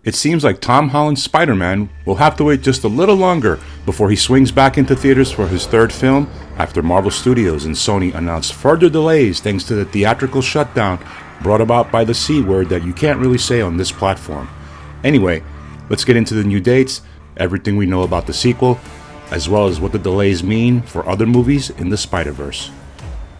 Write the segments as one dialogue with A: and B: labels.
A: it seems like Tom Holland Spider-Man will have to wait just a little longer before he swings back into theaters for his third film after Marvel Studios and Sony announced further delays thanks to the theatrical shutdown brought about by the C word that you can't really say on this platform. Anyway, let's get into the new dates, everything we know about the sequel, as well as what the delays mean for other movies in the Spider-Verse.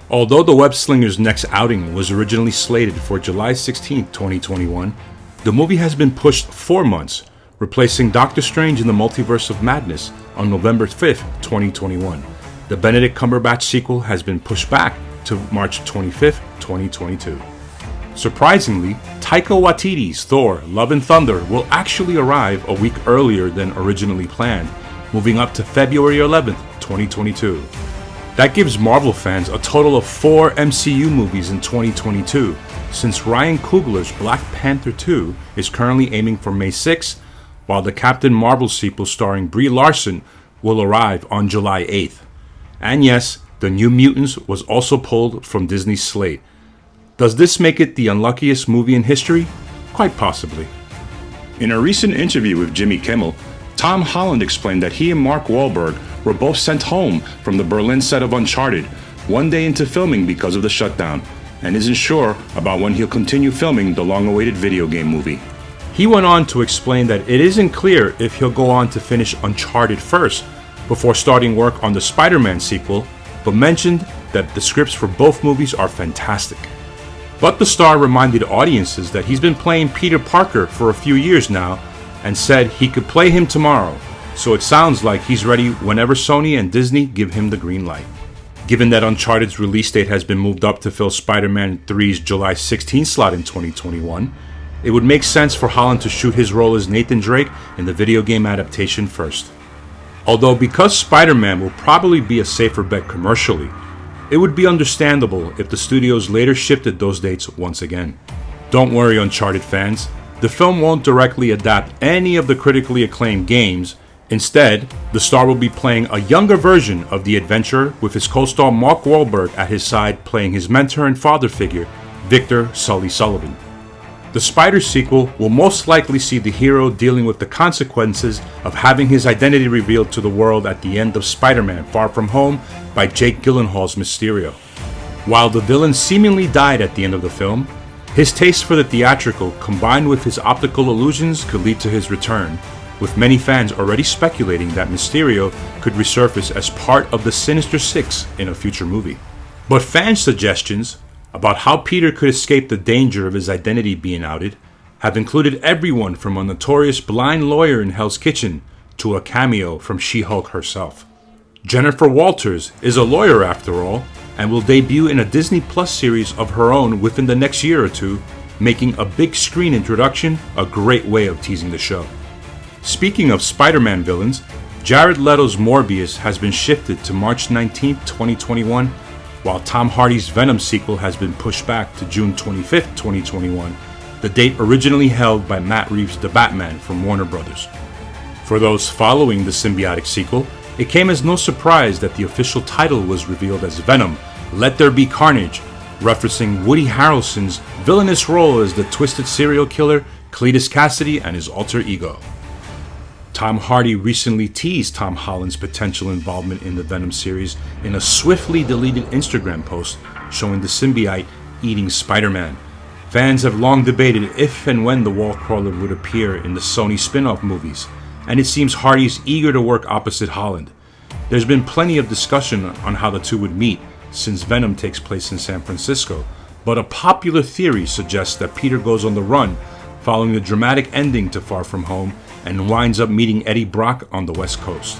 A: Although the Web-Slinger's next outing was originally slated for July 16, 2021, the movie has been pushed 4 months, replacing Doctor Strange in the Multiverse of Madness on November 5, 2021. The Benedict Cumberbatch sequel has been pushed back to March 25, 2022. Surprisingly, Taika Waititi's Thor: Love and Thunder will actually arrive a week earlier than originally planned, moving up to February 11, 2022. That gives Marvel fans a total of 4 MCU movies in 2022, since Ryan Coogler's Black Panther 2 is currently aiming for May 6, while the Captain Marvel sequel starring Brie Larson will arrive on July 8th. And yes, The New Mutants was also pulled from Disney's slate. Does this make it the unluckiest movie in history? Quite possibly. In a recent interview with Jimmy Kimmel, Tom Holland explained that he and Mark Wahlberg were both sent home from the Berlin set of Uncharted 1 day into filming because of the shutdown, and isn't sure about when he'll continue filming the long-awaited video game movie. He went on to explain that it isn't clear if he'll go on to finish Uncharted first before starting work on the Spider-Man sequel, but mentioned that the scripts for both movies are fantastic. But the star reminded audiences that he's been playing Peter Parker for a few years now and said he could play him tomorrow, so it sounds like he's ready whenever Sony and Disney give him the green light. Given that Uncharted's release date has been moved up to fill Spider-Man 3's July 16 slot in 2021, it would make sense for Holland to shoot his role as Nathan Drake in the video game adaptation first. Although because Spider-Man will probably be a safer bet commercially, it would be understandable if the studios later shifted those dates once again. Don't worry, Uncharted fans, the film won't directly adapt any of the critically acclaimed games. Instead, the star will be playing a younger version of the adventurer with his co-star Mark Wahlberg at his side playing his mentor and father figure, Victor Sully Sullivan. The Spider sequel will most likely see the hero dealing with the consequences of having his identity revealed to the world at the end of Spider-Man Far From Home by Jake Gyllenhaal's Mysterio. While the villain seemingly died at the end of the film, his taste for the theatrical combined with his optical illusions could lead to his return, with many fans already speculating that Mysterio could resurface as part of the Sinister Six in a future movie. But fan suggestions about how Peter could escape the danger of his identity being outed have included everyone from a notorious blind lawyer in Hell's Kitchen to a cameo from She-Hulk herself. Jennifer Walters is a lawyer after all, and will debut in a Disney Plus series of her own within the next year or two, making a big screen introduction a great way of teasing the show. Speaking of Spider-Man villains, Jared Leto's Morbius has been shifted to March 19, 2021, while Tom Hardy's Venom sequel has been pushed back to June 25, 2021, the date originally held by Matt Reeves' The Batman from Warner Bros. For those following the symbiotic sequel, it came as no surprise that the official title was revealed as Venom: Let There Be Carnage, referencing Woody Harrelson's villainous role as the twisted serial killer Cletus Cassidy and his alter ego. Tom Hardy recently teased Tom Holland's potential involvement in the Venom series in a swiftly deleted Instagram post showing the symbiote eating Spider-Man. Fans have long debated if and when the Wallcrawler would appear in the Sony spin-off movies, and it seems Hardy's eager to work opposite Holland. There's been plenty of discussion on how the two would meet, since Venom takes place in San Francisco, but a popular theory suggests that Peter goes on the run following the dramatic ending to Far From Home and winds up meeting Eddie Brock on the West Coast.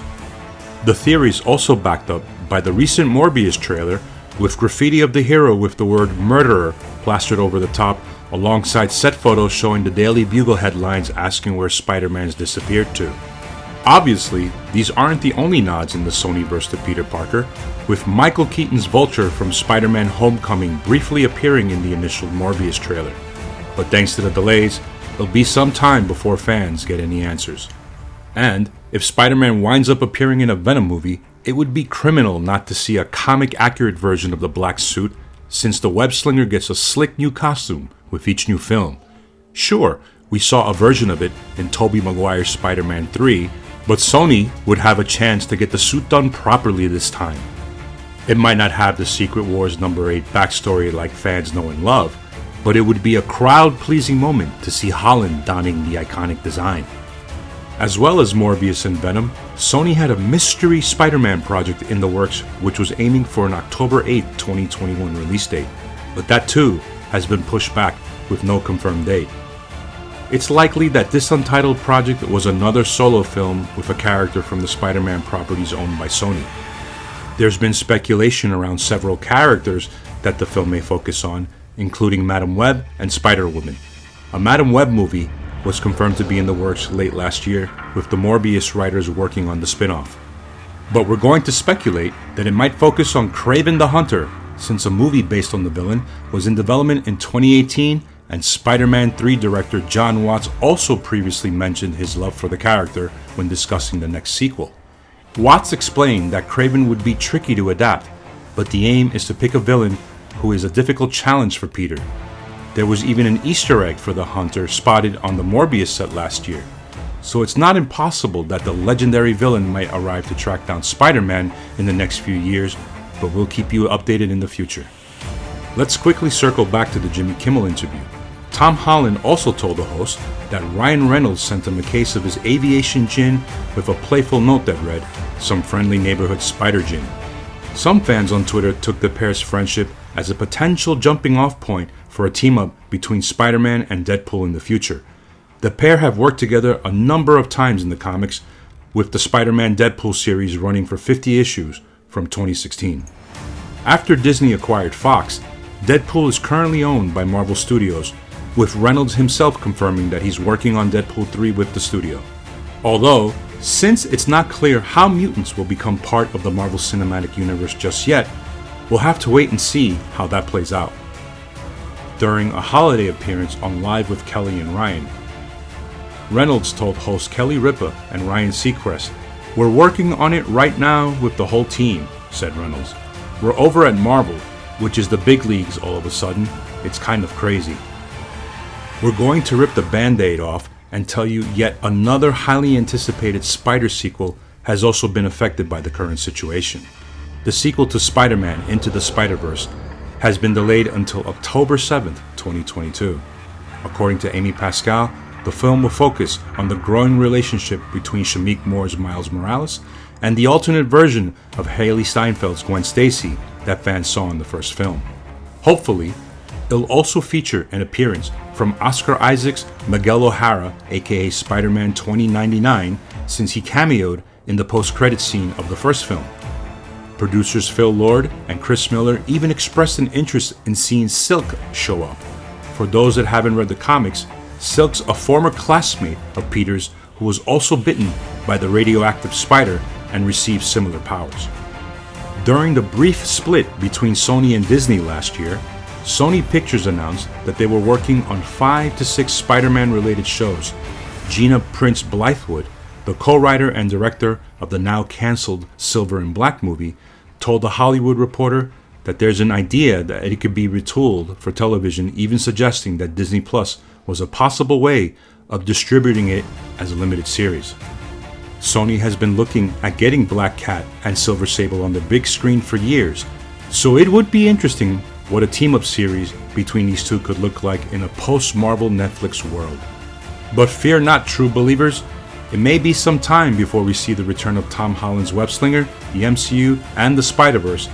A: The theory is also backed up by the recent Morbius trailer, with graffiti of the hero with the word murderer plastered over the top, alongside set photos showing the Daily Bugle headlines asking where Spider-Man's disappeared to. Obviously, these aren't the only nods in the Sony-Verse to Peter Parker, with Michael Keaton's Vulture from Spider-Man Homecoming briefly appearing in the initial Morbius trailer. But thanks to the delays, it'll be some time before fans get any answers. And if Spider-Man winds up appearing in a Venom movie, it would be criminal not to see a comic-accurate version of the black suit, since the Web-Slinger gets a slick new costume with each new film. Sure, We saw a version of it in Tobey Maguire's Spider-Man 3, but Sony would have a chance to get the suit done properly this time. It might not have the Secret Wars number 8 backstory like fans know and love, but it would be a crowd-pleasing moment to see Holland donning the iconic design. As well as Morbius and Venom, Sony had a mystery Spider-Man project in the works which was aiming for an October 8, 2021 release date, but that too has been pushed back with no confirmed date. It's likely that this untitled project was another solo film with a character from the Spider-Man properties owned by Sony. There's been speculation around several characters that the film may focus on, including Madam Web and Spider-Woman. A Madam Web movie was confirmed to be in the works late last year, with the Morbius writers working on the spin-off. But we're going to speculate that it might focus on Kraven the Hunter, since a movie based on the villain was in development in 2018, and Spider-Man 3 director John Watts also previously mentioned his love for the character when discussing the next sequel. Watts explained that Kraven would be tricky to adapt, but the aim is to pick a villain who is a difficult challenge for Peter. There was even an Easter egg for the Hunter spotted on the Morbius set last year, so it's not impossible that the legendary villain might arrive to track down Spider-Man in the next few years, but we'll keep you updated in the future. Let's quickly circle back to the Jimmy Kimmel interview. Tom Holland also told the host that Ryan Reynolds sent him a case of his aviation gin with a playful note that read, "Some friendly neighborhood spider gin." Some fans on Twitter took the pair's friendship as a potential jumping off point for a team-up between Spider-Man and Deadpool in the future. The pair have worked together a number of times in the comics, with the Spider-Man Deadpool series running for 50 issues from 2016. After Disney acquired Fox, Deadpool is currently owned by Marvel Studios, with Reynolds himself confirming that he's working on Deadpool 3 with the studio. Although, since it's not clear how mutants will become part of the Marvel Cinematic Universe just yet, we'll have to wait and see how that plays out. During a holiday appearance on Live with Kelly and Ryan, Reynolds told host Kelly Ripa and Ryan Seacrest, "We're working on it right now with the whole team," said Reynolds. "We're over at Marvel, which is the big leagues all of a sudden. It's kind of crazy. We're going to rip the Band-Aid off and tell you yet another highly anticipated Spider sequel has also been affected by the current situation. The sequel to Spider-Man Into the Spider-Verse has been delayed until October 7th, 2022. According to Amy Pascal, the film will focus on the growing relationship between Shameik Moore's Miles Morales and the alternate version of Haley Steinfeld's Gwen Stacy that fans saw in the first film. Hopefully, it'll also feature an appearance from Oscar Isaac's Miguel O'Hara, aka Spider-Man 2099, since he cameoed in the post-credits scene of the first film. Producers Phil Lord and Chris Miller even expressed an interest in seeing Silk show up. For those that haven't read the comics, Silk's a former classmate of Peter's who was also bitten by the radioactive spider and received similar powers. During the brief split between Sony and Disney last year, Sony Pictures announced that they were working on 5 to 6 Spider-Man related shows. Gina Prince Blythewood, the co-writer and director of the now cancelled Silver and Black movie, told The Hollywood Reporter that there's an idea that it could be retooled for television, even suggesting that Disney Plus was a possible way of distributing it as a limited series. Sony has been looking at getting Black Cat and Silver Sable on the big screen for years, so it would be interesting what a team-up series between these two could look like in a post-Marvel Netflix world. But fear not, true believers. It may be some time before we see the return of Tom Holland's Web-Slinger, the MCU, and the Spider-Verse,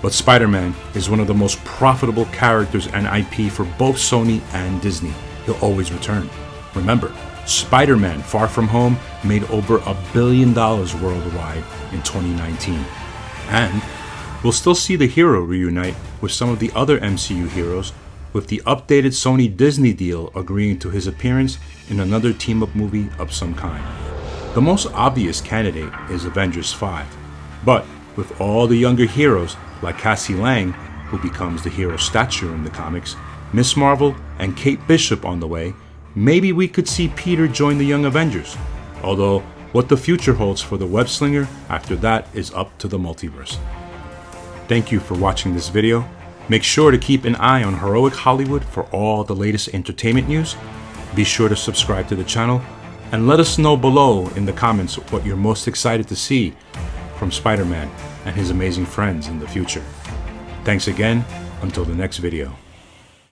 A: but Spider-Man is one of the most profitable characters and IP for both Sony and Disney. He'll always return. Remember, Spider-Man Far From Home made over $1 billion worldwide in 2019. And we'll still see the hero reunite with some of the other MCU heroes, with the updated Sony-Disney deal agreeing to his appearance in another team-up movie of some kind. The most obvious candidate is Avengers 5, but with all the younger heroes like Cassie Lang, who becomes the hero stature in the comics, Miss Marvel, and Kate Bishop on the way, maybe we could see Peter join the Young Avengers. Although, what the future holds for the Web-Slinger after that is up to the multiverse. Thank you for watching this video. Make sure to keep an eye on Heroic Hollywood for all the latest entertainment news. Be sure to subscribe to the channel and let us know below in the comments what you're most excited to see from Spider-Man and his amazing friends in the future. Thanks again, until the next video.